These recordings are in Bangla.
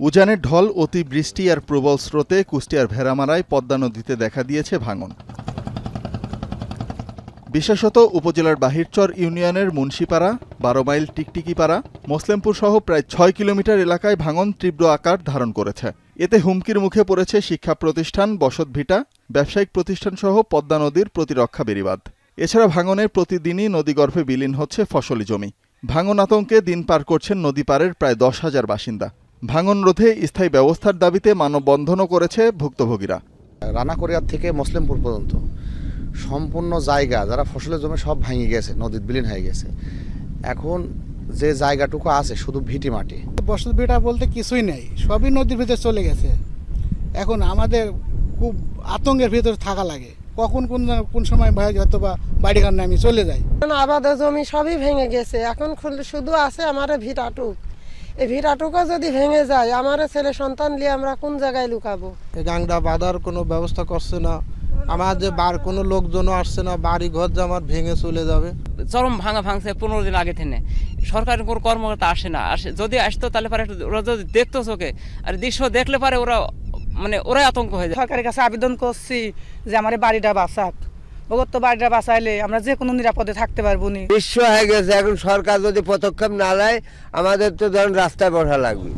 উজানের ঢল, অতিবৃষ্টি আর প্রবল স্রোতে কুষ্টিয়ার ভেড়ামারায় পদ্মা নদীতে দেখা দিয়েছে ভাঙন। বিশেষত উপজেলার বাহিরচর ইউনিয়নের মুন্সিপাড়া, 12 মাইল টিকটিকিপাড়া, মোসলেমপুর সহ প্রায় 6 কিলোমিটার এলাকায় ভাঙন তীব্র আকার ধারণ করেছে। এতে হুমকির মুখে পড়েছে শিক্ষা প্রতিষ্ঠান, বসতভিটা, ব্যবসায়িক প্রতিষ্ঠান সহ পদ্মা নদীর প্রতিরক্ষা বেড়িবাঁধ। এছাড়া ভাঙনে প্রতিদিনই নদীগর্ভে বিলীন হচ্ছে ফসলি জমি। ভাঙন আতঙ্কে দিন পার করছেন নদী পাড়ের প্রায় 10,000 বাসিন্দা। ভাঙন রোধে স্থায়ী ব্যবস্থার দাবিতে মানববন্ধনও করেছে ভুক্তভোগীরা। রানাকড়িয়ার থেকে মুসলিমপুর পর্যন্ত সম্পূর্ণ জায়গা যারা ফসলের জমি সব ভেঙে গেছে, নদীর বিলীন হয়ে গেছে। এখন যে জায়গাটুকু আছে শুধু ভিটি মাটি। বসত ভিটা বলতে কিছুই নেই, সবই নদীর ভিতরে চলে গেছে। এখন আমাদের খুব আতঙ্কের ভিতরে থাকা লাগে, কখন কোন সময় হয়তো বা বাড়িঘর নামি চলে যায়। আবাদের জমি সবই ভেঙে গেছে, এখন শুধু আছে আমার ভিটাটুক। এই ভিটাটুকও যদি ভেঙে যায়, আমার ছেলে সন্তান নিয়ে আমরা কোন জায়গায় লুকাবো? গাংটা বাঁধার কোনো ব্যবস্থা করছে না, আমার যে কোনো লোকজনও আসছে না, বাড়ি ঘর যে আমার ভেঙে চলে যাবে। চরম ভাঙছে 15 দিন আগে থেকে। সরকারের কোনো কর্মকর্তা আসে না, যদি আসতো তাহলে পরে ওরা যদি দেখতো চোখে, আর দৃশ্য দেখলে পারে ওরাই আতঙ্ক হয়ে যায়। সরকারের কাছে আবেদন করছি যে আমার বাড়িটা বাঁচাক, ওগর তো বাড়িটা বাঁচাইলে আমরা যে কোনো নিরাপদে থাকতে পারবো নি। বিশ্ব হয়ে গেছে, এখন সরকার যদি পদক্ষেপ না নেয় আমাদের তো ধরুন রাস্তায় বসা লাগবে।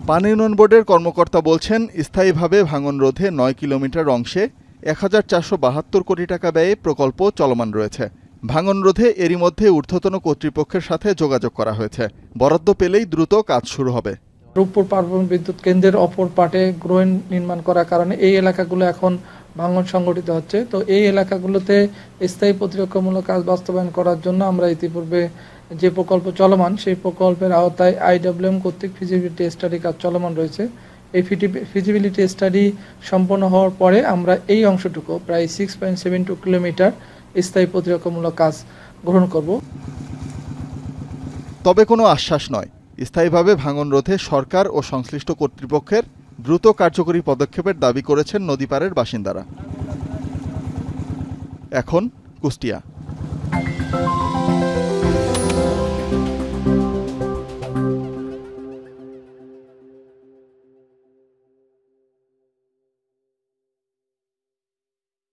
পানি উন্নয়ন বোর্ডের কর্মকর্তা বলছেন, স্থায়ীভাবে ভাঙন রোধে 9 কিলোমিটার অংশে 1472 কোটি টাকা ব্যয়ে প্রকল্প চলমান রয়েছে। ভাঙন রোধে এরই মধ্যে ঊর্ধ্বতন কর্তৃপক্ষের সাথে যোগাযোগ করা হয়েছে। বরাদ্দ পেলেই দ্রুত কাজ শুরু হবে। রূপপুর পার্বণ বিদ্যুৎ কেন্দ্রের অপর পাটে গ্রোইন নির্মাণ করার কারণে এই এলাকাগুলো এখন ভাঙন সংগঠিত হচ্ছে। তো এই এলাকাগুলোতে স্থায়ী প্রতিরক্ষামূলক কাজ বাস্তবায়ন করার জন্য আমরা ইতিপূর্বে যে প্রকল্প চলমান, সেই প্রকল্পের আওতায় IWM কর্তৃক ফিজিবিলিটি স্টাডি কাজ চলমান রয়েছে। এই ফিজিবিলিটি স্টাডি সম্পন্ন হওয়ার পরে আমরা এই অংশটুকু প্রায় 6.72 কিলোমিটার স্থায়ী প্রতিরক্ষামূলক কাজ গ্রহণ করব। তবে কোনো আশ্বাস নয়। স্থায়ীভাবে ভাঙন রোধে সরকার ও সংশ্লিষ্ট কর্তৃপক্ষের দ্রুত কার্যকরী পদক্ষেপের দাবি করেছেন নদীপাড়ের বাসিন্দারা। এখন কুষ্টিয়া।